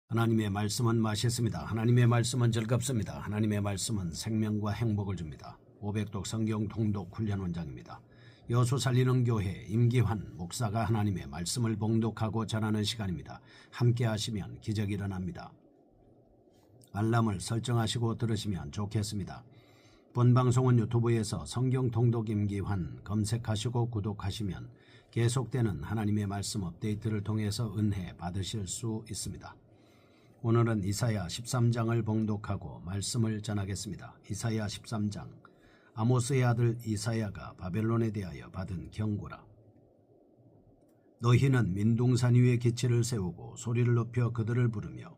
하나님의 말씀은 맛있습니다. 하나님의 말씀은 즐겁습니다. 하나님의 말씀은 생명과 행복을 줍니다. 500독 성경 통독 훈련 원장입니다. 여수 살리는 교회 임기환 목사가 하나님의 말씀을 봉독하고 전하는 시간입니다. 함께 하시면 기적이 일어납니다. 알람을 설정하시고 들으시면 좋겠습니다. 본 방송은 유튜브에서 성경 통독 임기환 검색하시고 구독하시면 계속되는 하나님의 말씀 업데이트를 통해서 은혜 받으실 수 있습니다. 오늘은 이사야 13장을 봉독하고 말씀을 전하겠습니다. 이사야 13장. 아모스의 아들 이사야가 바벨론에 대하여 받은 경고라. 너희는 민둥산 위에 기치를 세우고 소리를 높여 그들을 부르며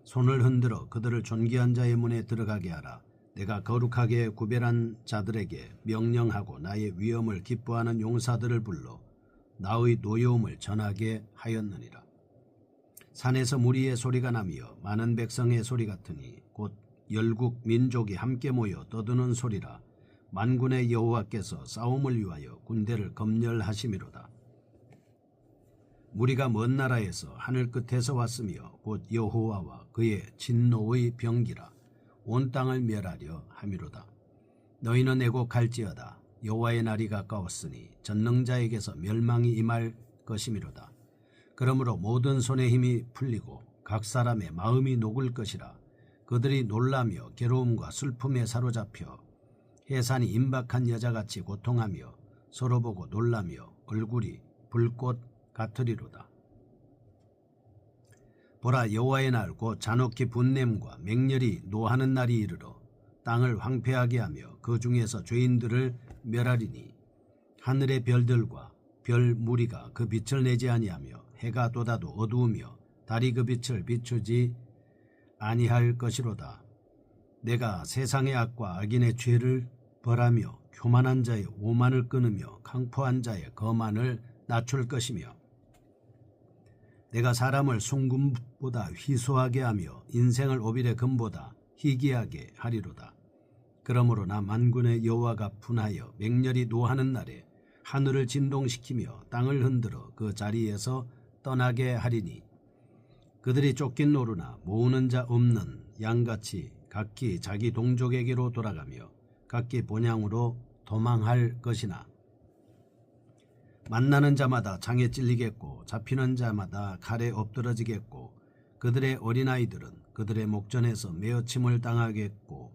손을 흔들어 그들을 존귀한 자의 문에 들어가게 하라. 내가 거룩하게 구별한 자들에게 명령하고 나의 위엄을 기뻐하는 용사들을 불러 나의 노여움을 전하게 하였느니라. 산에서 무리의 소리가 나며 많은 백성의 소리 같으니 곧 열국 민족이 함께 모여 떠드는 소리라. 만군의 여호와께서 싸움을 위하여 군대를 검열하심이로다. 무리가 먼 나라에서 하늘 끝에서 왔으며 곧 여호와와 그의 진노의 병기라. 온 땅을 멸하려 함이로다. 너희는 애곡할지어다. 여호와의 날이 가까웠으니 전능자에게서 멸망이 임할 것이미로다. 그러므로 모든 손의 힘이 풀리고 각 사람의 마음이 녹을 것이라. 그들이 놀라며 괴로움과 슬픔에 사로잡혀 해산이 임박한 여자같이 고통하며 서로 보고 놀라며 얼굴이 불꽃 같으리로다. 보라, 여호와의 날 곧 잔혹히 분냄과 맹렬히 노하는 날이 이르러 땅을 황폐하게 하며 그 중에서 죄인들을 멸하리니 하늘의 별들과 별 무리가 그 빛을 내지 아니하며 해가 돋아도 어두우며 달이 그 빛을 비추지 아니할 것이로다. 내가 세상의 악과 악인의 죄를 벌하며 교만한 자의 오만을 끊으며 강포한 자의 거만을 낮출 것이며 내가 사람을 순금보다 희소하게 하며 인생을 오빌의 금보다 희귀하게 하리로다. 그러므로 나 만군의 여호와가 분하여 맹렬히 노하는 날에 하늘을 진동시키며 땅을 흔들어 그 자리에서 떠나게 하리니 그들이 쫓긴 노루나 모으는 자 없는 양같이 각기 자기 동족에게로 돌아가며 각기 본향으로 도망할 것이나 만나는 자마다 창에 찔리겠고 잡히는 자마다 칼에 엎드러지겠고 그들의 어린아이들은 그들의 목전에서 메어침을 당하겠고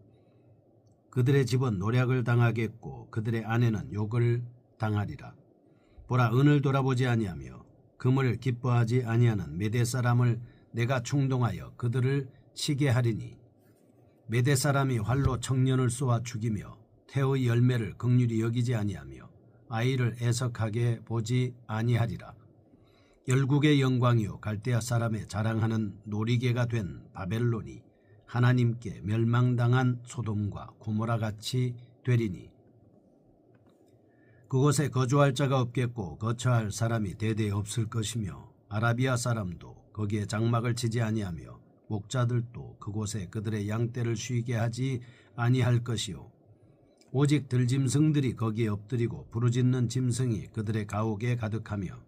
그들의 집은 노략을 당하겠고 그들의 아내는 욕을 당하리라. 보라, 은을 돌아보지 아니하며 금을 기뻐하지 아니하는 메대 사람을 내가 충동하여 그들을 치게 하리니 메대 사람이 활로 청년을 쏘아 죽이며 태의 열매를 긍휼히 여기지 아니하며 아이를 애석하게 보지 아니하리라. 열국의 영광이요 갈대아 사람의 자랑하는 놀이개가 된 바벨론이 하나님께 멸망당한 소돔과 고모라같이 되리니 그곳에 거주할 자가 없겠고 거처할 사람이 대대 없을 것이며 아라비아 사람도 거기에 장막을 치지 아니하며 목자들도 그곳에 그들의 양떼를 쉬게 하지 아니할 것이요 오직 들짐승들이 거기에 엎드리고 부르짖는 짐승이 그들의 가옥에 가득하며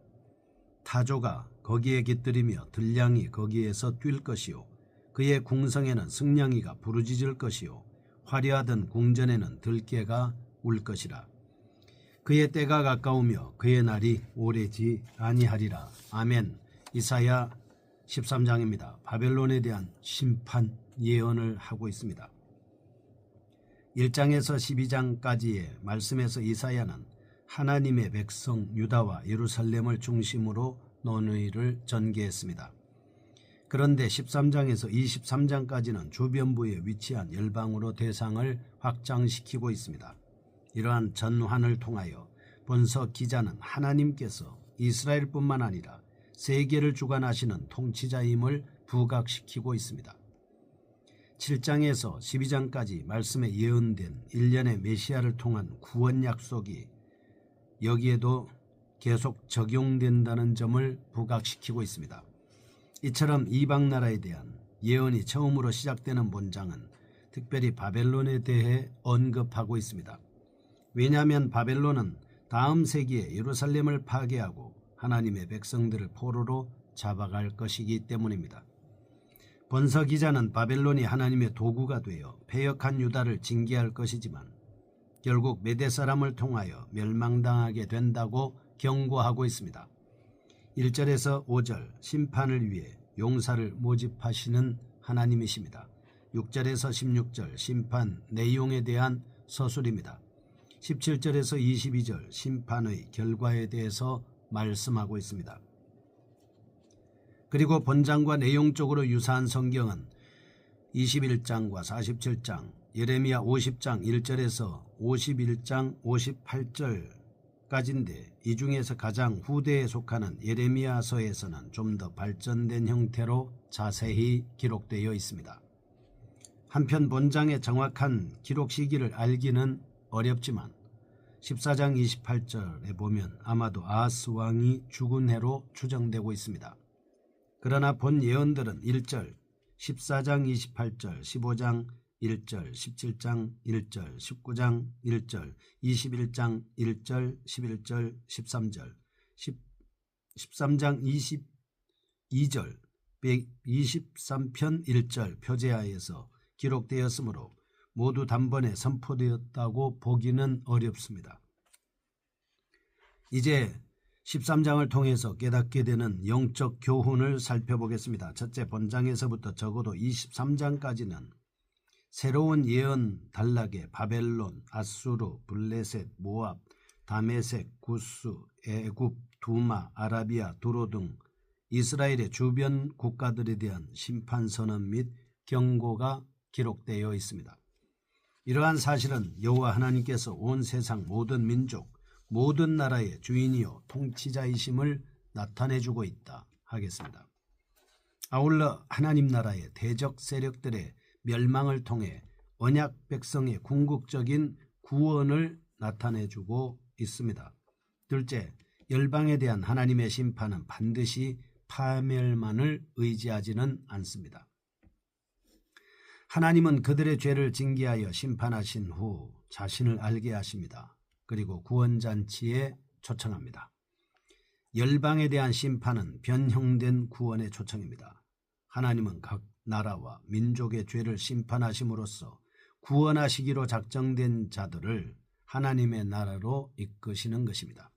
타조가 거기에 깃들이며 들량이 거기에서 뛸 것이요 그의 궁성에는 승냥이가 부르짖을 것이요 화려하던 궁전에는 들깨가 울 것이라. 그의 때가 가까우며 그의 날이 오래지 아니하리라. 아멘. 이사야 13장입니다. 바벨론에 대한 심판 예언을 하고 있습니다. 1장에서 12장까지의 말씀에서 이사야는 하나님의 백성 유다와 예루살렘을 중심으로 논의를 전개했습니다. 그런데 13장에서 23장까지는 주변부에 위치한 열방으로 대상을 확장시키고 있습니다. 이러한 전환을 통하여 본서 기자는 하나님께서 이스라엘뿐만 아니라 세계를 주관하시는 통치자임을 부각시키고 있습니다. 7장에서 12장까지 말씀에 예언된 일련의 메시아를 통한 구원 약속이 여기에도 계속 적용된다는 점을 부각시키고 있습니다. 이처럼 이방 나라에 대한 예언이 처음으로 시작되는 본장은 특별히 바벨론에 대해 언급하고 있습니다. 왜냐하면 바벨론은 다음 세기에 예루살렘을 파괴하고 하나님의 백성들을 포로로 잡아갈 것이기 때문입니다. 본서 기자는 바벨론이 하나님의 도구가 되어 패역한 유다를 징계할 것이지만 결국 메대 사람을 통하여 멸망당하게 된다고 경고하고 있습니다. 1절에서 5절 심판을 위해 용사를 모집하시는 하나님이십니다. 6절에서 16절 심판 내용에 대한 서술입니다. 17절에서 22절 심판의 결과에 대해서 말씀하고 있습니다. 그리고 본장과 내용적으로 유사한 성경은 21장과 47장, 예레미야 50장 1절에서 51장 58절까지인데 이 중에서 가장 후대에 속하는 예레미야서에서는 좀 더 발전된 형태로 자세히 기록되어 있습니다. 한편 본장의 정확한 기록 시기를 알기는 어렵지만 14장 28절에 보면 아마도 아하스 왕이 죽은 해로 추정되고 있습니다. 그러나 본 예언들은 1절, 14장 28절, 15장 1절, 17장 1절, 19장 1절, 21장 1절, 11절, 13절, 13장 22절, 123편 1절 표제하에서 기록되었으므로 모두 단번에 선포되었다고 보기는 어렵습니다. 이제 13장을 통해서 깨닫게 되는 영적 교훈을 살펴보겠습니다. 첫째, 본장에서부터 적어도 23장까지는 새로운 예언 단락에 바벨론, 아수르, 블레셋, 모압, 다메섹, 구스, 애굽, 두마, 아라비아, 두로 등 이스라엘의 주변 국가들에 대한 심판 선언 및 경고가 기록되어 있습니다. 이러한 사실은 여호와 하나님께서 온 세상 모든 민족, 모든 나라의 주인이요 통치자이심을 나타내주고 있다 하겠습니다. 아울러 하나님 나라의 대적 세력들의 멸망을 통해 언약 백성의 궁극적인 구원을 나타내주고 있습니다. 둘째, 열방에 대한 하나님의 심판은 반드시 파멸만을 의지하지는 않습니다. 하나님은 그들의 죄를 징계하여 심판하신 후 자신을 알게 하십니다. 그리고 구원잔치에 초청합니다. 열방에 대한 심판은 변형된 구원의 초청입니다. 하나님은 각 나라와 민족의 죄를 심판하심으로써 구원하시기로 작정된 자들을 하나님의 나라로 이끄시는 것입니다.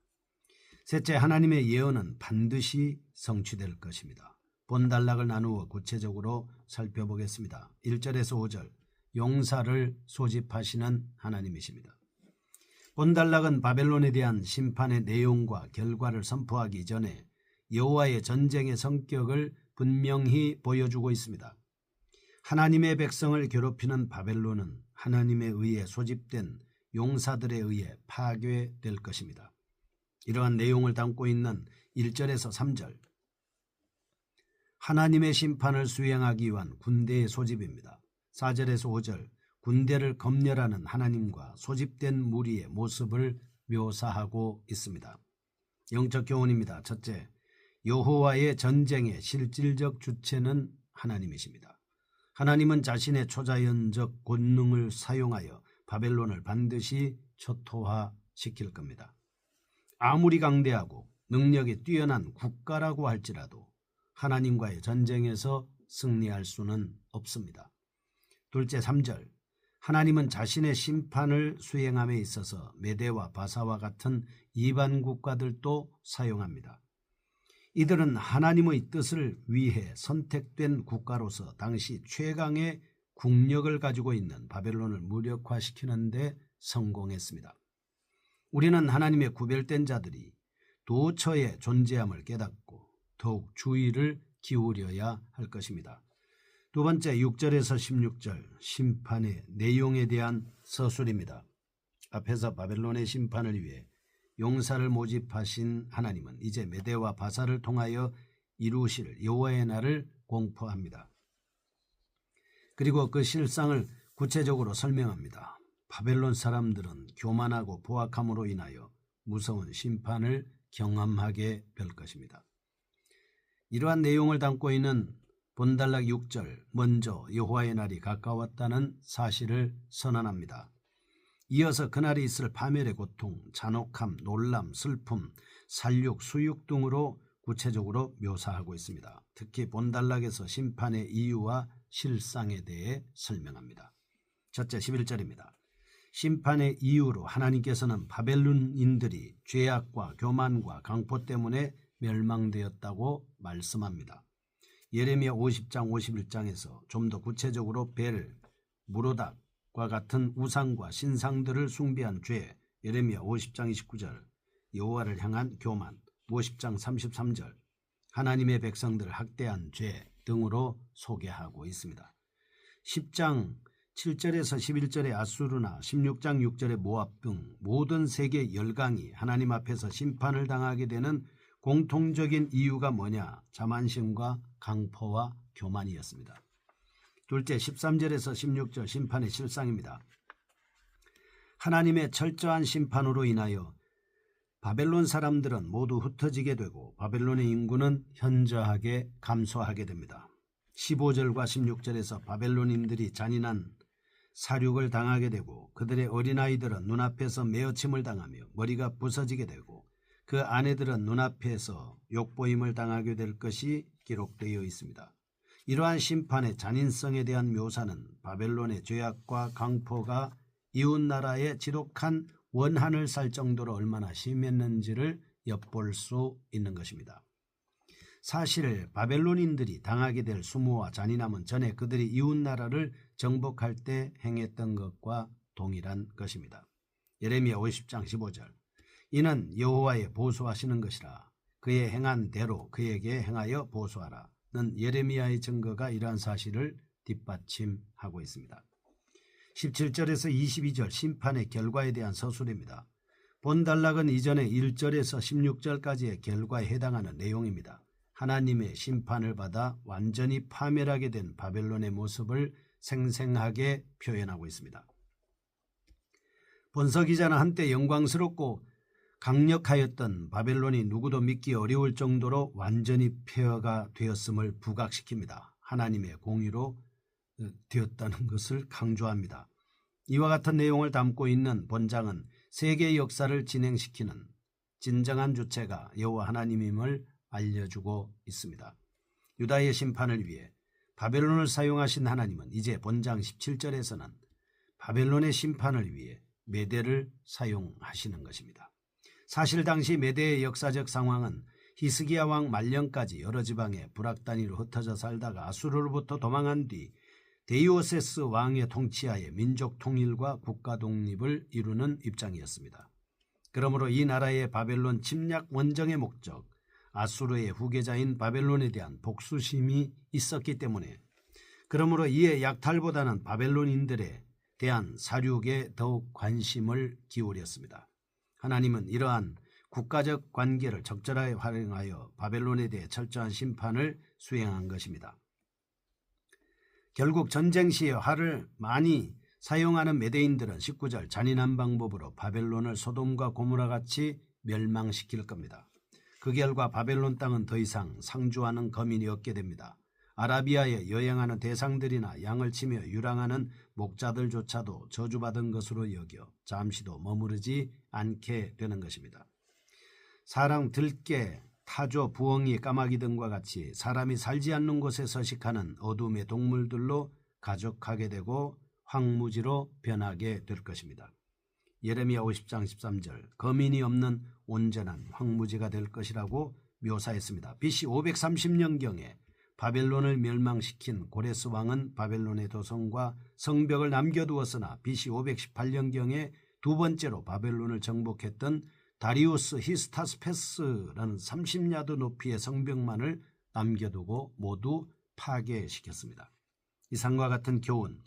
셋째, 하나님의 예언은 반드시 성취될 것입니다. 본단락을 나누어 구체적으로 살펴보겠습니다. 1절에서 5절 용사를 소집하시는 하나님이십니다. 본단락은 바벨론에 대한 심판의 내용과 결과를 선포하기 전에 여호와의 전쟁의 성격을 분명히 보여주고 있습니다. 하나님의 백성을 괴롭히는 바벨론은 하나님에 의해 소집된 용사들에 의해 파괴될 것입니다. 이러한 내용을 담고 있는 1절에서 3절 하나님의 심판을 수행하기 위한 군대의 소집입니다. 4절에서 5절 군대를 검열하는 하나님과 소집된 무리의 모습을 묘사하고 있습니다. 영적 교훈입니다. 첫째, 여호와의 전쟁의 실질적 주체는 하나님이십니다. 하나님은 자신의 초자연적 권능을 사용하여 바벨론을 반드시 초토화시킬 겁니다. 아무리 강대하고 능력이 뛰어난 국가라고 할지라도 하나님과의 전쟁에서 승리할 수는 없습니다. 둘째, 3절 하나님은 자신의 심판을 수행함에 있어서 메대와 바사와 같은 이반 국가들도 사용합니다. 이들은 하나님의 뜻을 위해 선택된 국가로서 당시 최강의 국력을 가지고 있는 바벨론을 무력화시키는 데 성공했습니다. 우리는 하나님의 구별된 자들이 도처의 존재함을 깨닫고 더욱 주의를 기울여야 할 것입니다. 두 번째, 6절에서 16절 심판의 내용에 대한 서술입니다. 앞에서 바벨론의 심판을 위해 용사를 모집하신 하나님은 이제 메대와 바사를 통하여 이루실 여호와의 날을 공포합니다. 그리고 그 실상을 구체적으로 설명합니다. 바벨론 사람들은 교만하고 포악함으로 인하여 무서운 심판을 경험하게 될 것입니다. 이러한 내용을 담고 있는 본단락 6절 먼저 여호와의 날이 가까웠다는 사실을 선언합니다. 이어서 그날이 있을 파멸의 고통, 잔혹함, 놀람, 슬픔, 살육, 수육 등으로 구체적으로 묘사하고 있습니다. 특히 본단락에서 심판의 이유와 실상에 대해 설명합니다. 첫째 11절입니다. 심판의 이유로 하나님께서는 바벨론인들이 죄악과 교만과 강포 때문에 멸망되었다고 말씀합니다. 예레미야 50장 51장에서 좀 더 구체적으로 벨, 무로닥과 같은 우상과 신상들을 숭배한 죄, 예레미야 50장 29절, 여호와를 향한 교만, 50장 33절, 하나님의 백성들을 학대한 죄 등으로 소개하고 있습니다. 10장 7절에서 11절의 아수르나 16장 6절의 모압 등 모든 세계 열강이 하나님 앞에서 심판을 당하게 되는 공통적인 이유가 뭐냐? 자만심과 강포와 교만이었습니다. 둘째 13절에서 16절 심판의 실상입니다. 하나님의 철저한 심판으로 인하여 바벨론 사람들은 모두 흩어지게 되고 바벨론의 인구는 현저하게 감소하게 됩니다. 15절과 16절에서 바벨론인들이 잔인한 사륙을 당하게 되고 그들의 어린아이들은 눈앞에서 메어침을 당하며 머리가 부서지게 되고 그 아내들은 눈앞에서 욕보임을 당하게 될 것이 기록되어 있습니다. 이러한 심판의 잔인성에 대한 묘사는 바벨론의 죄악과 강포가 이웃나라의 지독한 원한을 살 정도로 얼마나 심했는지를 엿볼 수 있는 것입니다. 사실 바벨론인들이 당하게 될 수모와 잔인함은 전에 그들이 이웃나라를 정복할 때 행했던 것과 동일한 것입니다. 예레미야 50장 15절 이는 여호와의 보수하시는 것이라 그의 행한 대로 그에게 행하여 보수하라는 예레미야의 증거가 이러한 사실을 뒷받침하고 있습니다. 17절에서 22절 심판의 결과에 대한 서술입니다. 본단락은 이전의 1절에서 16절까지의 결과에 해당하는 내용입니다. 하나님의 심판을 받아 완전히 파멸하게 된 바벨론의 모습을 생생하게 표현하고 있습니다. 본서 기자는 한때 영광스럽고 강력하였던 바벨론이 누구도 믿기 어려울 정도로 완전히 폐허가 되었음을 부각시킵니다. 하나님의 공의로 되었다는 것을 강조합니다. 이와 같은 내용을 담고 있는 본장은 세계 역사를 진행시키는 진정한 주체가 여호와 하나님임을 알려주고 있습니다. 유다의 심판을 위해 바벨론을 사용하신 하나님은 이제 본장 17절에서는 바벨론의 심판을 위해 메대를 사용하시는 것입니다. 사실 당시 메대의 역사적 상황은 히스기야 왕 말년까지 여러 지방에 부락단위로 흩어져 살다가 아수르로부터 도망한 뒤 데이오세스 왕의 통치하에 민족 통일과 국가 독립을 이루는 입장이었습니다. 그러므로 이 나라의 바벨론 침략 원정의 목적, 아수르의 후계자인 바벨론에 대한 복수심이 있었기 때문에 그러므로 이에 약탈보다는 바벨론인들에 대한 사륙에 더욱 관심을 기울였습니다. 하나님은 이러한 국가적 관계를 적절하게 활용하여 바벨론에 대해 철저한 심판을 수행한 것입니다. 결국 전쟁 시에 활을 많이 사용하는 메대인들은 19절 잔인한 방법으로 바벨론을 소돔과 고모라 같이 멸망시킬 겁니다. 그 결과 바벨론 땅은 더 이상 상주하는 거민이 없게 됩니다. 아라비아에 여행하는 대상들이나 양을 치며 유랑하는 목자들조차도 저주받은 것으로 여겨 잠시도 머무르지 않게 되는 것입니다. 사랑, 들깨, 타조, 부엉이, 까마귀 등과 같이 사람이 살지 않는 곳에 서식하는 어둠의 동물들로 가족하게 되고 황무지로 변하게 될 것입니다. 예레미야 50장 13절 거민이 없는 온전한 황무지가 될 것이라고 묘사했습니다. BC 530년경에 바벨론을 멸망시킨 고레스 왕은 바벨론의 도성과 성벽을 남겨두었으나 BC 518년경에 두 번째로 바벨론을 정복했던 다리우스 히스타스페스라는 30야드 높이의 성벽만을 남겨두고 모두 파괴시켰습니다. 이상과 같은 교훈.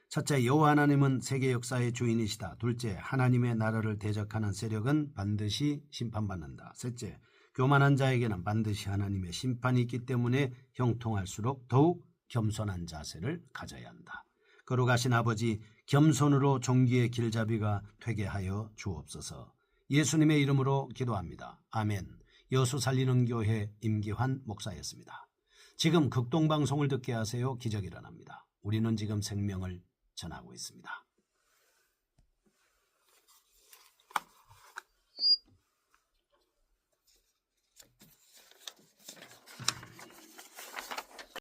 첫째, 여호와 하나님은 세계 역사의 주인이시다. 둘째, 하나님의 나라를 대적하는 세력은 반드시 심판받는다. 셋째, 교만한 자에게는 반드시 하나님의 심판이 있기 때문에 형통할수록 더욱 겸손한 자세를 가져야 한다. 거룩하신 아버지, 겸손으로 종기의 길잡이가 되게 하여 주옵소서. 예수님의 이름으로 기도합니다. 아멘. 여수 살리는 교회 임기환 목사였습니다. 지금 극동방송을 듣게 하세요. 기적이 일어납니다. 우리는 지금 생명을 전하고 있습니다.